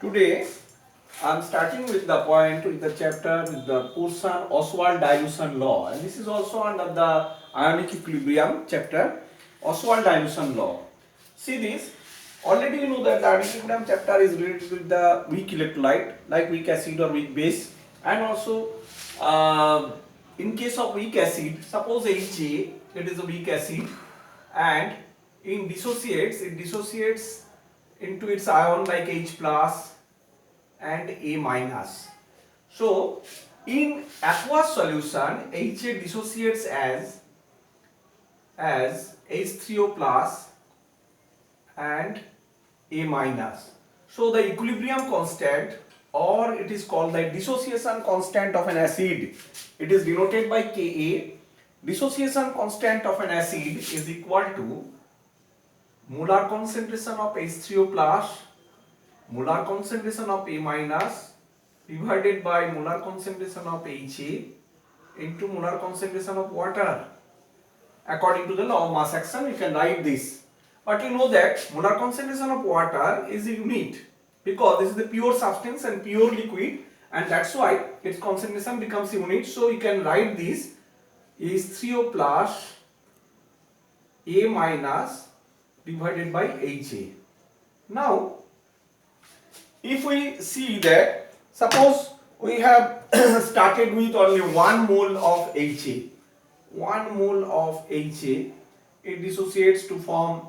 Today I am starting with the point with the chapter with the portion Oswald dilution law, and this is also under the ionic equilibrium chapter, Oswald dilution law. See this, already you know that the ionic equilibrium chapter is related with the weak electrolyte like weak acid or weak base, and also in case of weak acid, suppose HA, it is a weak acid, and it dissociates into its ion like H plus and A minus. So in aqueous solution, HA dissociates as H3O plus and A minus. So the equilibrium constant, or it is called the dissociation constant of an acid, it is denoted by Ka. Dissociation constant of an acid is equal to molar concentration of H3O plus, molar concentration of A minus divided by molar concentration of HA into molar concentration of water. According to the law of mass action, you can write this. But you know that molar concentration of water is a unit because this is the pure substance and pure liquid, and that's why its concentration becomes unit. So you can write this H3O plus A minus divided by HA. Now, if we see that, suppose we have started with only 1 mole of HA, 1 mole of HA, it dissociates to form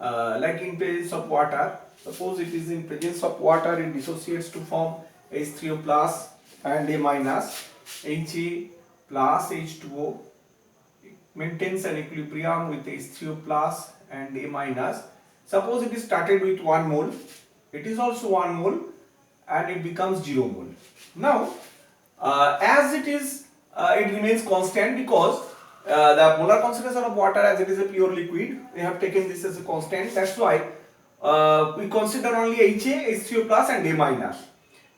like in presence of water. Suppose it is in presence of water, it dissociates to form H3O plus and A minus. HA plus H2O, it maintains an equilibrium with H3O plus and A minus. Suppose it is started with 1 mole, it is also 1 mole and it becomes 0 mole. Now, as it is, it remains constant because the molar concentration of water, as it is a pure liquid, we have taken this as a constant. That's why we consider only HA, H3O plus and A minus.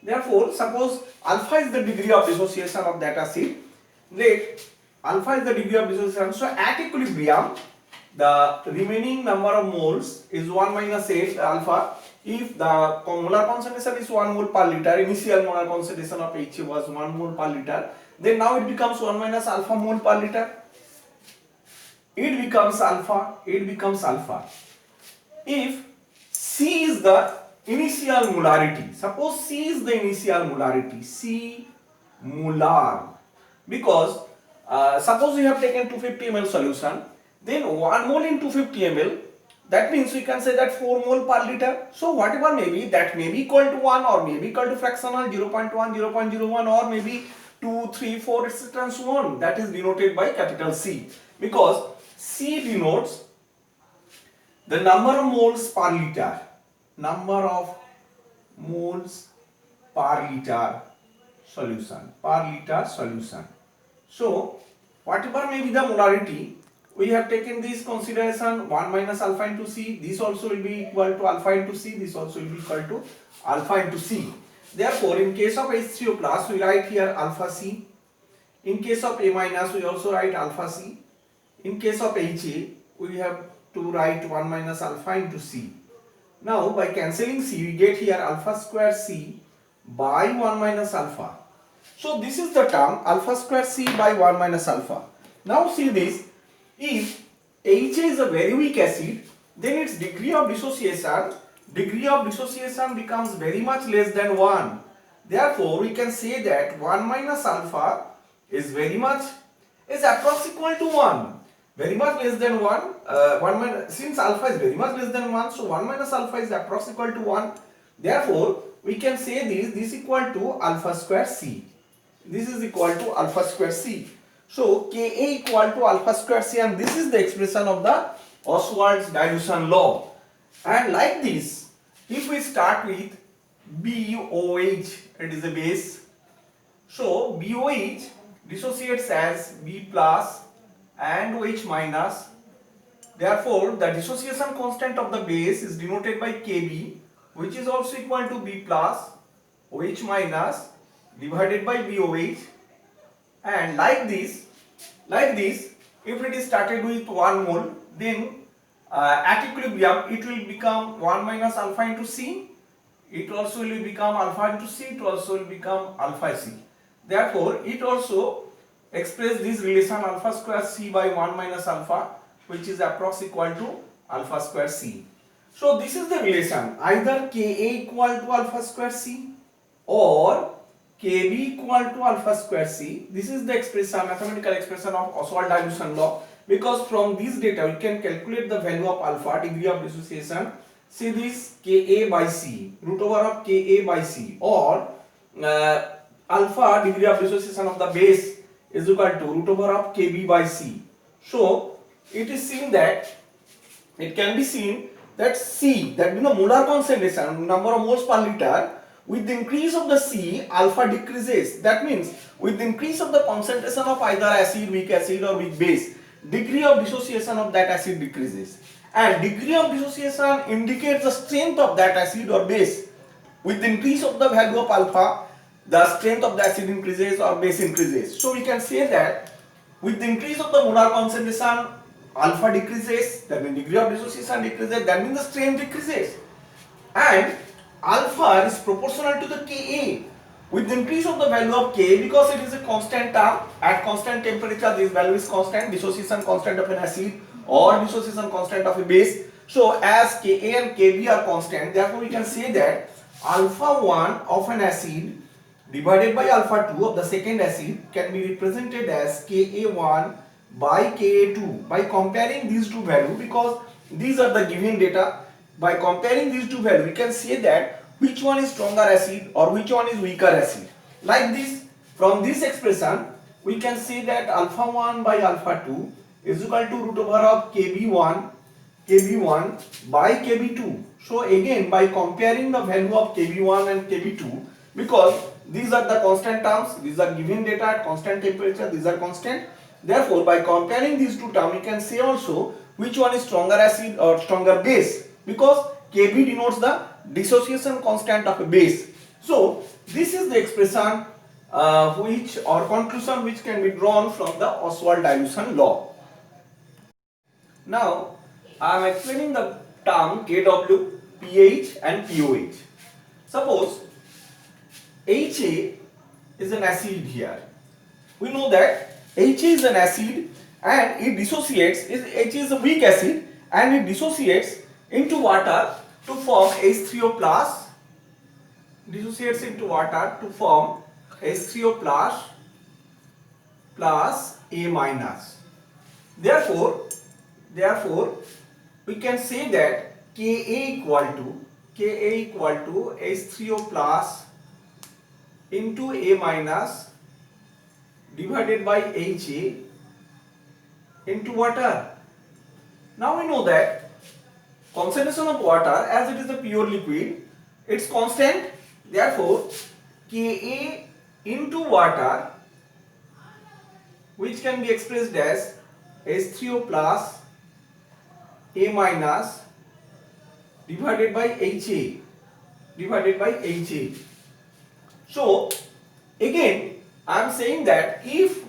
Therefore, suppose alpha is the degree of dissociation of that acid. Let alpha is the degree of dissociation. So at equilibrium, the remaining number of moles is 1 minus 8 alpha. If the molar concentration is 1 mole per liter, initial molar concentration of HA was 1 mole per liter, then now it becomes 1 minus alpha mole per liter. It becomes alpha. If C is the initial molarity, suppose C is the initial molarity, C molar, because suppose we have taken 250 ml solution, then 1 mole in 250 ml, that means we can say that 4 mole per liter. So whatever may be, that may be equal to 1 or may be equal to fractional 0.1, 0.01 or maybe 2, 3, 4 etc. and so on. That is denoted by capital C, because C denotes the number of moles per liter, number of moles per liter solution. So whatever may be the molarity, we have taken this consideration 1 minus alpha into C. This also will be equal to alpha into C. This also will be equal to alpha into C. Therefore, in case of H3O plus, we write here alpha C. In case of A minus, we also write alpha C. In case of HA, we have to write 1 minus alpha into C. Now, by cancelling C, we get here alpha square C by 1 minus alpha. So, this is the term alpha square C by 1 minus alpha. Now, see this. If HA is a very weak acid, then its degree of dissociation becomes very much less than 1. Therefore, we can say that 1 minus alpha is approximately to 1. Very much less than 1. Since alpha is very much less than 1, so 1 minus alpha is approximately to 1. Therefore, we can say this equal to alpha square C. This is equal to alpha square C. So Ka equal to alpha square C, and this is the expression of the Oswald's dilution law. And like this, if we start with BOH, it is a base. So BOH dissociates as B plus and OH minus. Therefore, the dissociation constant of the base is denoted by Kb, which is also equal to B plus OH minus divided by BOH. And like this, if it is started with 1 mole, then at equilibrium it will become 1 minus alpha into C it also will become alpha into C, it also will become alpha C. Therefore, it also express this relation alpha square C by 1 minus alpha, which is approx equal to alpha square C. So this is the relation, either Ka equal to alpha square C or Kb equal to alpha square C. This is the expression, mathematical expression of Ostwald dilution law, because from this data we can calculate the value of alpha, degree of dissociation. See this, Ka by C, root over of Ka by C, or alpha, degree of dissociation of the base, is equal to root over of Kb by C. So it is seen that, it can be seen that C, that molar concentration, number of moles per liter, with the increase of the C, alpha decreases. That means with the increase of the concentration of either acid, weak acid or weak base, degree of dissociation of that acid decreases. And degree of dissociation indicates the strength of that acid or base. With the increase of the value of alpha, the strength of the acid increases or base increases. So we can say that with the increase of the molar concentration, alpha decreases, that means degree of dissociation decreases, that means the strength decreases. And alpha is proportional to the Ka. With the increase of the value of K, because it is a constant term, at constant temperature this value is constant, dissociation constant of an acid or dissociation constant of a base. So as Ka and Kb are constant, therefore we can say that alpha 1 of an acid divided by alpha 2 of the second acid can be represented as Ka1 by Ka2 by comparing these two values, because these are the given data. By comparing these two values, we can say that which one is stronger acid or which one is weaker acid. Like this, from this expression, we can say that alpha 1 by alpha 2 is equal to root over of Kb1 by Kb2. So again, by comparing the value of Kb1 and Kb2, because these are the constant terms, these are given data at constant temperature, these are constant. Therefore, by comparing these two terms, we can say also which one is stronger acid or stronger base, because Kb denotes the dissociation constant of a base. So this is the expression which or conclusion which can be drawn from the Ostwald dilution law. Now I am explaining the term Kw, pH and pOH. Suppose Ha is an acid here. We know that Ha is an acid and it dissociates, Ha is a weak acid and it dissociates into water to form H3O plus, dissociates into water to form H3O plus A minus. Therefore we can say that Ka equal to H3O plus into A minus divided by Ha into water. Now we know that concentration of water, as it is a pure liquid, it's constant. Therefore Ka into water, which can be expressed as H3O plus A minus divided by Ha. So again I am saying that if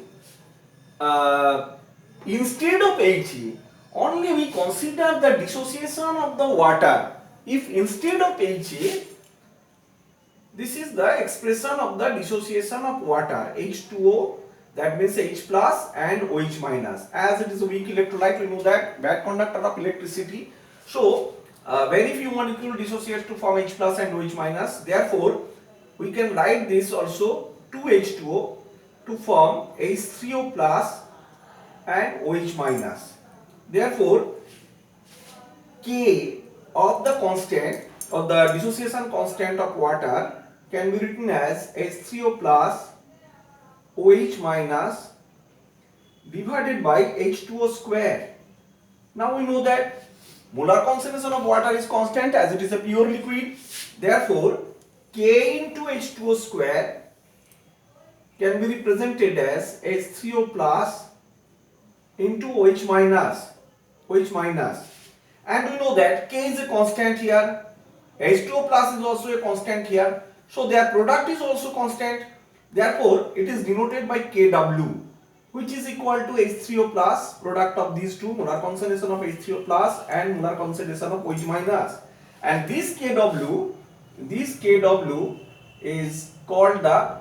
instead of Ha only we consider the dissociation of the water, if instead of Ha, this is the expression of the dissociation of water, H2O, that means H plus and OH minus. As it is a weak electrolyte, we know that bad conductor of electricity. So very few molecules dissociate to form H plus and OH minus. Therefore we can write this also 2H2O to form H3O plus and OH minus. Therefore K of the constant of the dissociation constant of water can be written as H3O plus OH minus divided by H2O square. Now we know that molar concentration of water is constant as it is a pure liquid. Therefore K into H2O square can be represented as H3O plus into OH minus. And we know that K is a constant here, H2O plus is also a constant here, so their product is also constant. Therefore it is denoted by Kw, which is equal to H3O plus, product of these two, molar concentration of H3O plus and molar concentration of OH minus. And this Kw this Kw is called the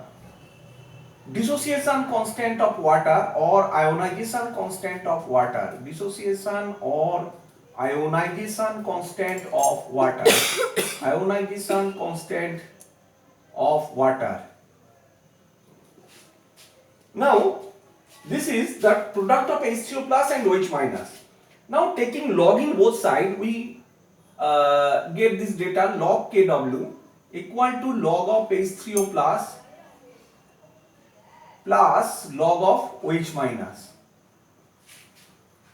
dissociation constant of water or ionization constant of water. Dissociation or ionization constant of water. Ionization constant of water. Now, this is the product of H3O plus and OH minus. Now, taking log in both sides, we get this data log Kw equal to log of H3O plus log of OH minus.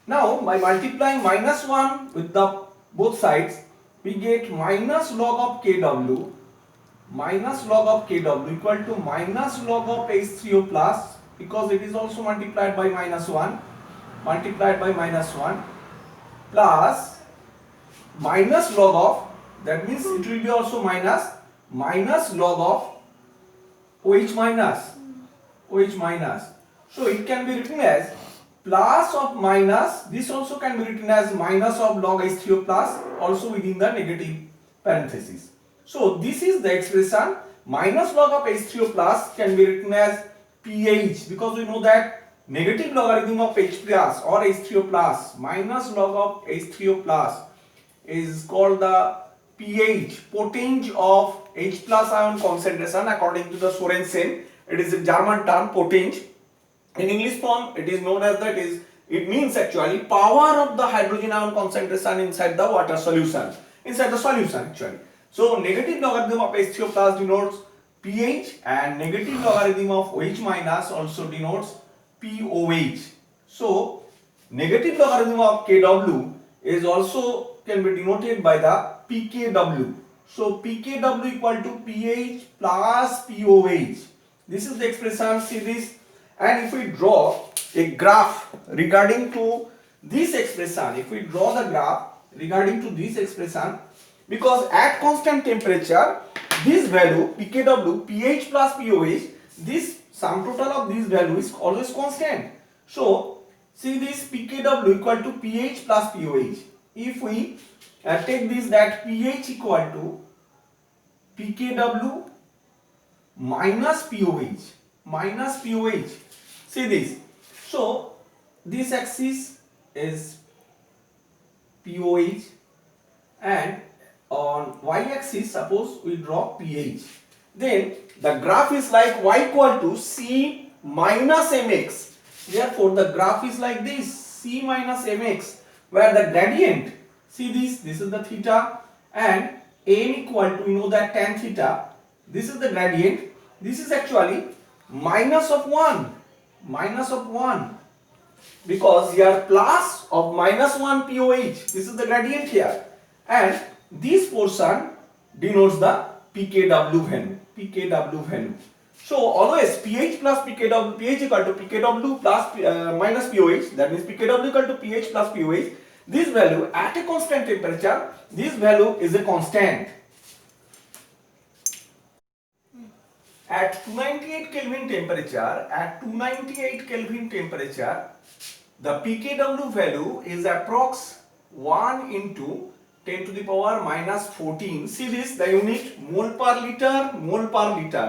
Now, by multiplying minus 1 with the both sides, we get minus log of Kw equal to minus log of H3O plus, because it is also multiplied by minus 1 plus minus log of, that means it will be also minus log of OH minus. So it can be written as plus of minus, this also can be written as minus of log H3O plus, also within the negative parenthesis. So this is the expression minus log of H3O plus can be written as pH, because we know that negative logarithm of H plus or H3O plus minus log of H3O plus is called the pH, potential of H plus ion concentration according to the Sorensen. It is a German term, potential. In English form, it is known as that is. It means actually power of the hydrogen ion concentration inside the water solution, inside the solution actually. So negative logarithm of H3O plus denotes pH and negative logarithm of OH minus also denotes POH. So negative logarithm of Kw is also can be denoted by the pKw. So pKw equal to pH plus POH. This is the expression, see this. And if we draw a graph regarding to this expression, if we draw the graph regarding to this expression, because at constant temperature, this value pKw, pH plus POH, this sum total of this value is always constant. So see this pKw equal to pH plus POH. If we take this, that pH equal to pKw minus POH. See this. So this axis is POH and on y-axis suppose we draw pH. Then the graph is like y equal to C minus mx. Therefore the graph is like this, C minus mx, where the gradient, see this is the theta, and m equal to, we know that tan theta, this is the gradient, this is actually minus of 1, because here plus of minus 1 POH, this is the gradient here, and this portion denotes the pKw value. So always pH plus pKw, pH equal to pKw plus minus POH, that means pKw equal to pH plus POH. This value at a constant temperature, this value is a constant. At 298 Kelvin temperature, the pKw value is approx 1 into 10 to the power minus 14. See this, the unit mole per liter.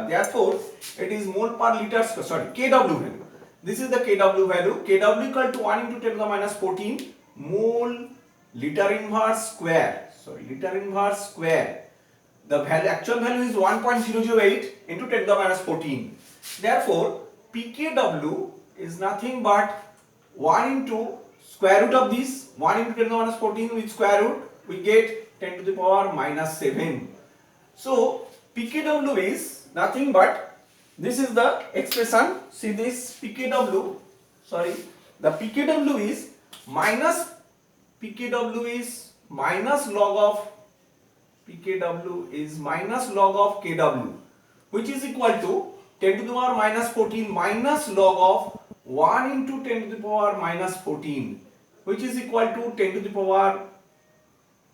Therefore, it is mole per liter, Kw value. This is the Kw value. Kw equal to 1 into 10 to the minus 14 mole liter inverse square. The value, actual value is 1.008 into 10 to the minus 14. Therefore, pKw is nothing but 1 into square root of this, 1 into 10 to the minus 14 with square root, we get 10 to the power minus 7. So, pKw is nothing but, this is the expression, see this pKw, the pKw is minus log of Kw, which is equal to 10 to the power minus 14 minus log of 1 into 10 to the power minus 14, which is equal to 10 to the power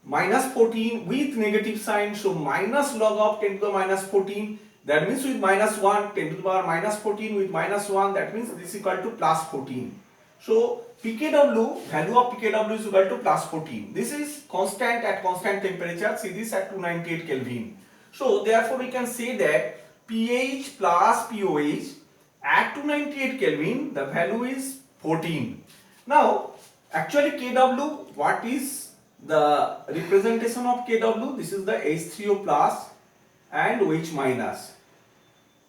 minus 14 with negative sign. So minus log of 10 to the minus 14, that means with minus 1, 10 to the power minus 14 with minus 1, that means this is equal to plus 14. So pKw, value of pKw is equal to plus 14. This is constant at constant temperature. See this at 298 Kelvin. So therefore we can say that pH plus POH at 298 Kelvin, the value is 14. Now actually Kw, what is the representation of Kw? This is the H3O plus and OH minus.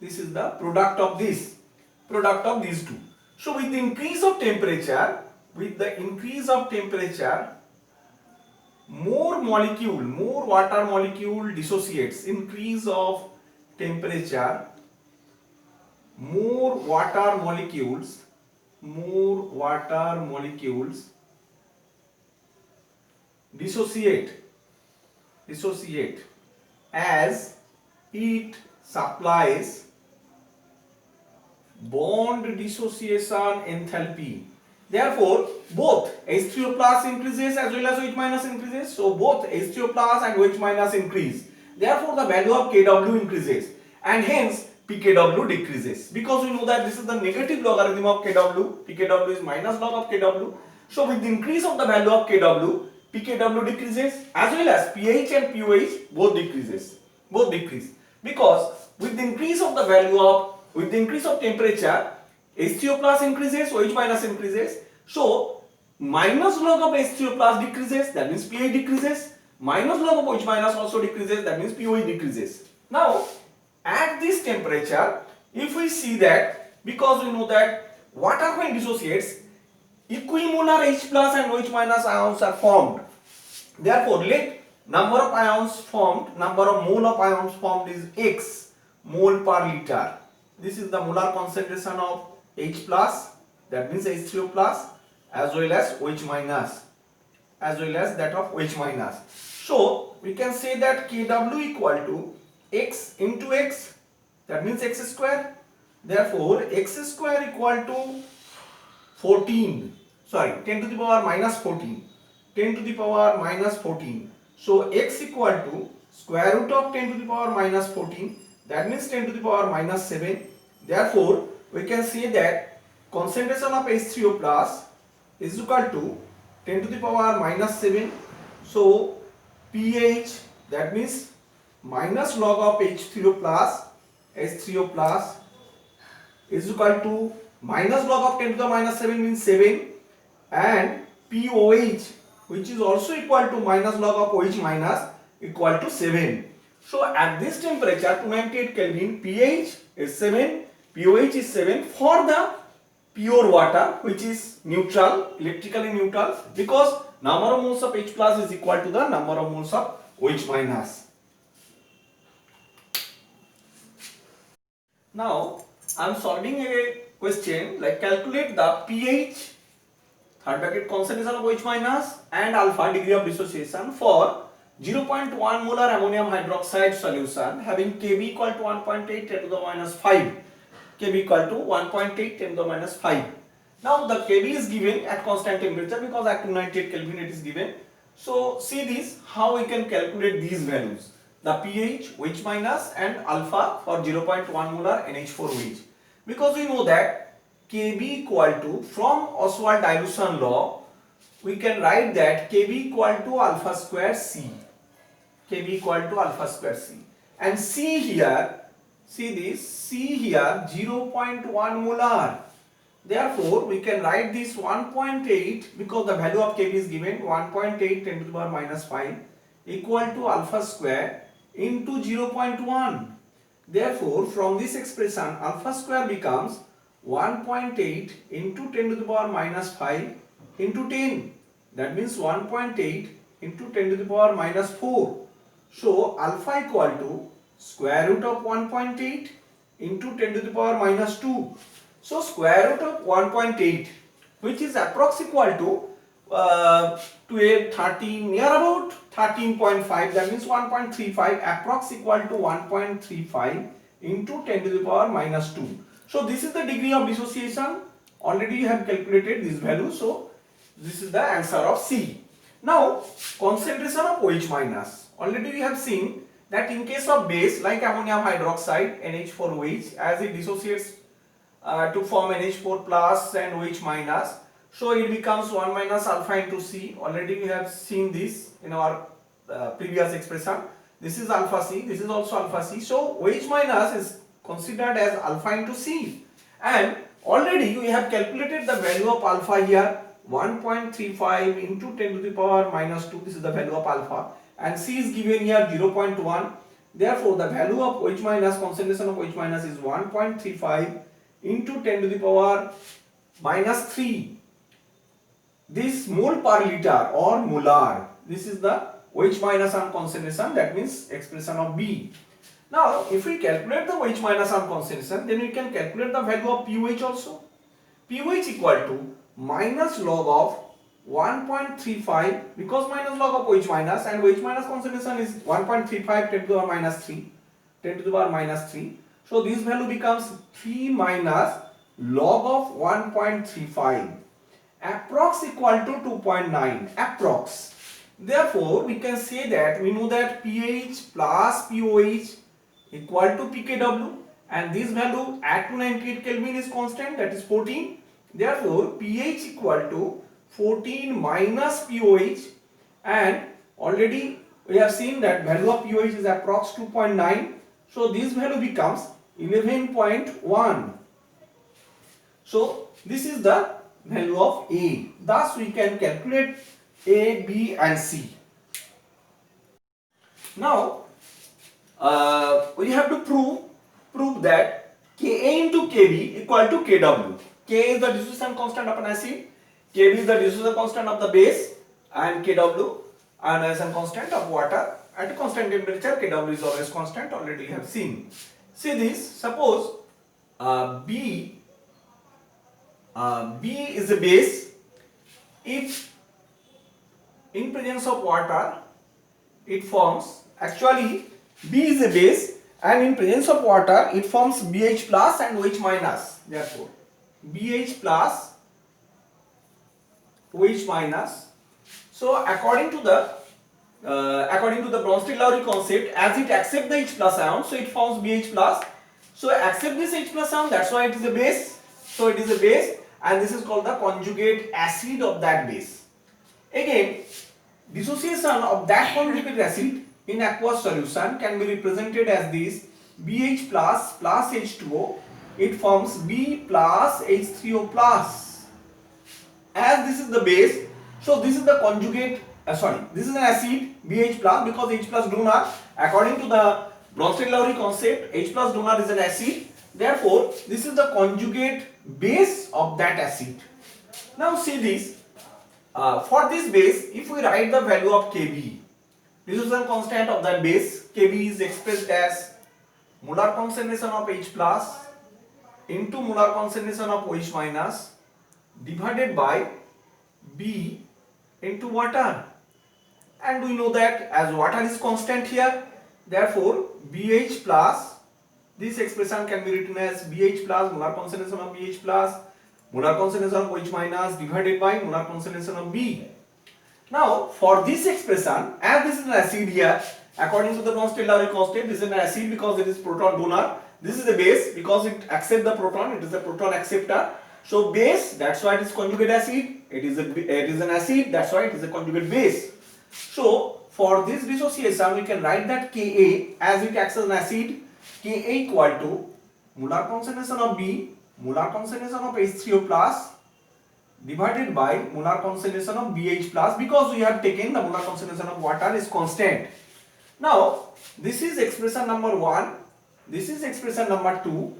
This is the product of these two. So with the increase of temperature, more water molecule dissociates. Increase of temperature, more water molecules dissociate as it supplies bond dissociation enthalpy. Therefore, both H3O plus increases as well as OH minus increases. So both H3O plus and OH minus increase. Therefore, the value of Kw increases and hence pKw decreases. Because we know that this is the negative logarithm of Kw. pKw is minus log of Kw. So with the increase of the value of Kw, pKw decreases as well as pH and POH both decrease. Because with the increase of temperature, H3O plus increases, OH minus increases. So minus log of H3O plus decreases, that means pH decreases. Minus log of OH minus also decreases, that means POH decreases. Now at this temperature, if we see that, because we know that water when dissociates, equimolar H plus and OH minus ions are formed. Therefore, let number of mole of ions formed is X mole per liter. This is the molar concentration of H plus, that means H3O plus, as well as OH minus, as well as that of OH minus. So we can say that Kw equal to X into X, that means X square. Therefore, X square equal to 10 to the power minus 14. 10 to the power minus 14. So X equal to square root of 10 to the power minus 14. That means 10 to the power minus 7. Therefore, we can say that concentration of H3O plus is equal to 10 to the power minus 7. So pH, that means minus log of H3O plus is equal to minus log of 10 to the minus 7 means 7, and POH, which is also equal to minus log of OH minus, equal to 7. So at this temperature 298 Kelvin, pH is 7, POH is 7 for the pure water, which is neutral, electrically neutral, because number of moles of H plus is equal to the number of moles of OH minus. Now I am solving a question like calculate the pH, third bracket, concentration of OH minus and alpha, degree of dissociation for 0.1 molar ammonium hydroxide solution having Kb equal to 1.8 10 to the minus 5. Kb equal to 1.8 10 to the minus 5. Now the Kb is given at constant temperature because at 298 Kelvin it is given. So see this, how we can calculate these values. The pH, OH minus and alpha for 0.1 molar NH4OH. Because we know that Kb equal to, from Ostwald dilution law, we can write that Kb equal to alpha square C. Kb equal to alpha square C. And C here, see this, C here 0.1 molar. Therefore, we can write this 1.8 because the value of Kb is given 1.8 10 to the power minus 5 equal to alpha square into 0.1. Therefore, from this expression alpha square becomes 1.8 into 10 to the power minus 5 into 10. That means 1.8 into 10 to the power minus 4. So, alpha equal to square root of 1.8 into 10 to the power minus 2. So, square root of 1.8, which is approx equal to a 13, near about 13.5, that means 1.35, approx equal to 1.35 into 10 to the power minus 2. So this is the degree of dissociation. Already you have calculated this value. So this is the answer of C. Now concentration of OH minus. Already we have seen that in case of base like ammonium hydroxide NH4OH, as it dissociates to form NH4 plus and OH minus, so it becomes 1 minus alpha into C. Already we have seen this in our previous expression. This is alpha C, this is also alpha C. So OH minus is considered as alpha into C. And already we have calculated the value of alpha here, 1.35 into 10 to the power minus 2. This is the value of alpha. And C is given here 0.1. Therefore, the value of OH minus, concentration of OH minus is 1.35 into 10 to the power minus 3. This mole per liter or molar, this is the OH minus on concentration, that means expression of B. Now, if we calculate the OH minus on concentration, then we can calculate the value of pOH also. pOH equal to minus log of 1.35, because minus log of OH minus, and OH minus concentration is 1.35 10 to the power minus 3, 10 to the power minus 3. So this value becomes 3 minus log of 1.35, approx equal to 2.9, approx. Therefore, we can say that we know that pH plus pOH equal to pKW, and this value at 298 Kelvin is constant, that is 14. Therefore, pH equal to 14 minus pOH, and already we have seen that value of pOH is approx 2.9. So this value becomes 11.1. So this is the value of A. Thus we can calculate A, B and C. Now we have to prove that Ka into Kb equal to Kw. K is the dissociation constant of an acid, Kb is the dissociation constant of the base, and Kw ionization constant of water. At constant temperature, Kw is always constant, already we have seen. See this, suppose B is a base. If in presence of water it forms, actually B is a base, and in presence of water it forms BH plus and OH minus. Therefore BH plus OH minus. So according to the Bronsted-Lowry concept, as it accepts the H plus ion, so it forms BH plus. So accept this H plus ion, that's why it is a base. So it is a base, and this is called the conjugate acid of that base. Again, dissociation of that conjugate acid in aqueous solution can be represented as this: BH plus plus H2O. It forms B plus H3O plus. As this is the base, so this is the conjugate. This is an acid BH plus, because H plus donor. According to the Bronsted-Lowry concept, H plus donor is an acid. Therefore, this is the conjugate base of that acid. Now see this. For this base, if we write the value of Kb, dissociation constant of that base, Kb is expressed as molar concentration of H plus into molar concentration of OH minus divided by B into water. And we know that as water is constant here, therefore BH plus, this expression can be written as BH plus molar concentration of BH plus molar concentration of OH minus divided by molar concentration of B. Now for this expression, as this is an acid here, according to the Bronsted-Lowry concept, this is an acid because it is proton donor. This is a base because it accepts the proton, it is a proton acceptor. So base, that's why it is conjugate acid. It is an acid, that's why it is a conjugate base. So for this dissociation, we can write that Ka, as it acts as an acid, Ka equal to molar concentration of B, molar concentration of H3O plus divided by molar concentration of BH plus, because we have taken the molar concentration of water is constant. Now this is expression number 1, this is expression number 2.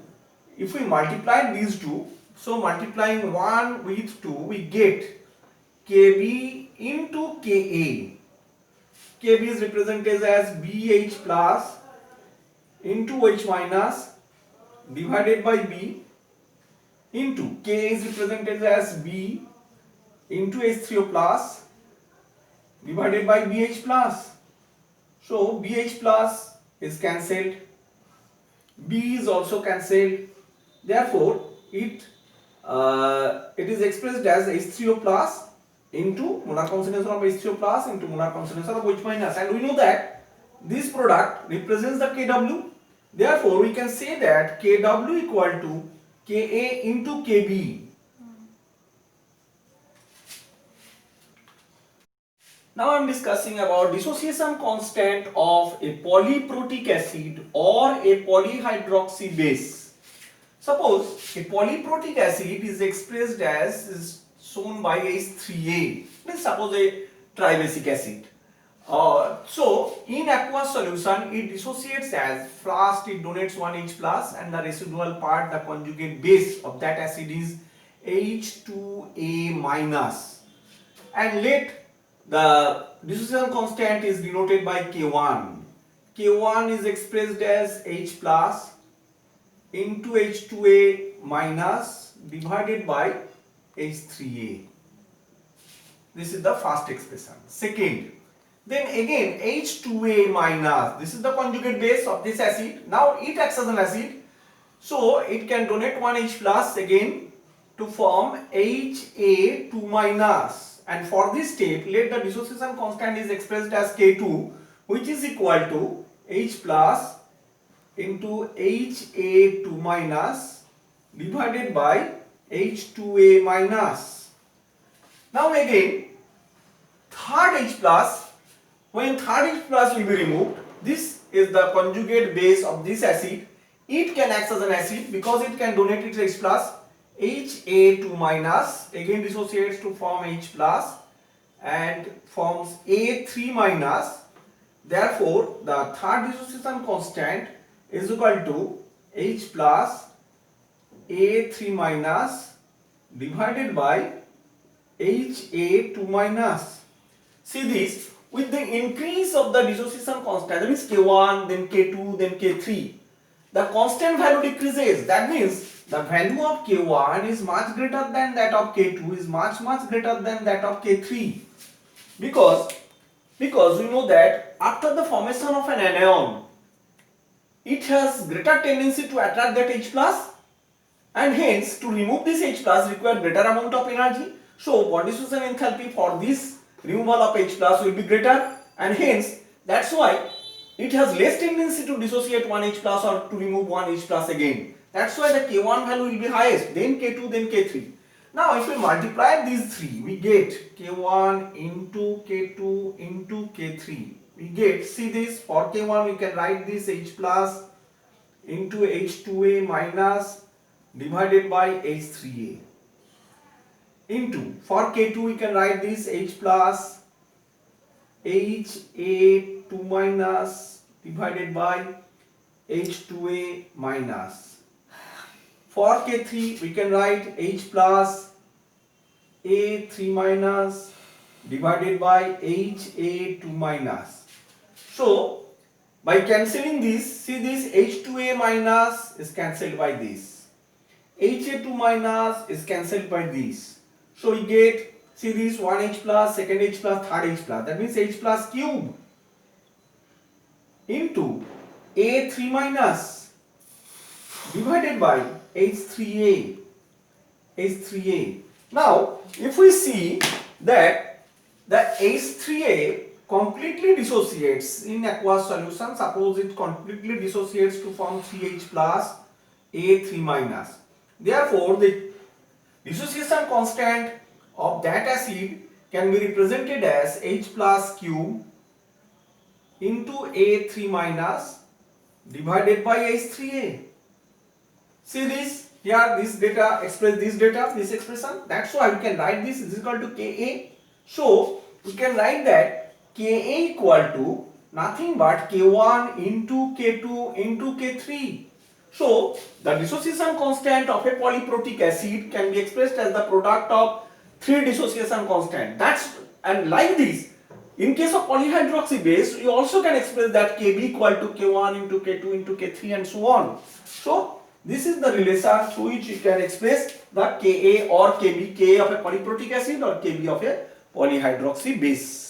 If we multiply these two, so multiplying 1 with 2, we get Kb into Ka. Kb is represented as BH plus into OH minus divided by B into Ka is represented as B into H3O plus divided by BH plus. So BH plus is cancelled, B is also cancelled. Therefore, it is expressed as H3O plus into molar concentration of H3O plus into molar concentration of OH minus, and we know that this product represents the Kw. Therefore, we can say that Kw equal to Ka into Kb. Now I am discussing about dissociation constant of a polyprotic acid or a polyhydroxy base. Suppose a polyprotic acid is expressed as is shown by H3A. Let's suppose a tribasic acid. So in aqueous solution it dissociates as first it donates one H plus and the residual part, the conjugate base of that acid is H2A minus, and let the dissociation constant is denoted by K1. K1 is expressed as H plus into H2A minus divided by H3A. This is the first expression. Second, then again H2A minus, this is the conjugate base of this acid. Now it acts as an acid, so it can donate one H plus again to form HA2 minus, and for this step let the dissociation constant is expressed as K2, which is equal to H plus into HA2 minus divided by H2A minus. Now again third H plus, when third H plus will be removed, this is the conjugate base of this acid. It can act as an acid because it can donate its H plus. HA2 minus again dissociates to form H plus and forms A3 minus. Therefore, the third dissociation constant is equal to H plus A3 minus divided by HA2 minus. See this, with the increase of the dissociation constant, that means K1, then K2, then K3, the constant value decreases. That means the value of K1 is much greater than that of K2, is much greater than that of K3, because we know that after the formation of an anion, it has greater tendency to attract that H plus, and hence to remove this H plus require greater amount of energy. So body dissociation enthalpy for this removal of H plus will be greater, and hence that's why it has less tendency to dissociate one H plus or to remove one H plus again. That's why the K1 value will be highest, then K2, then K3. Now if we multiply these three, we get K1 into K2 into K3. We get, see this, for K1 we can write this H plus into H2A minus divided by H3A, into, for K2 we can write this H plus HA2 minus divided by H2A minus. For K3 we can write H plus A3 minus divided by HA2 minus. So by cancelling this, see this H2A minus is cancelled by this, HA2 minus is cancelled by this. So we get, see this, one H plus, second H plus, third H plus, that means H plus cube into A3 minus divided by H3A. Now if we see that the H3A completely dissociates in aqueous solution, suppose it completely dissociates to form 3H plus A3 minus. Therefore the dissociation constant of that acid can be represented as H plus cube into A3 minus divided by H3A. See this, here this data express this data, this expression. That's why we can write this is equal to Ka. So we can write that Ka equal to nothing but K1 into K2 into K3. So the dissociation constant of a polyprotic acid can be expressed as the product of three dissociation constant. That's, and like this, in case of polyhydroxy base, we also can express that Kb equal to K1 into K2 into K3 and so on. So this is the relation through which you can express the Ka or Kb, Ka of a polyprotic acid or Kb of a polyhydroxy base.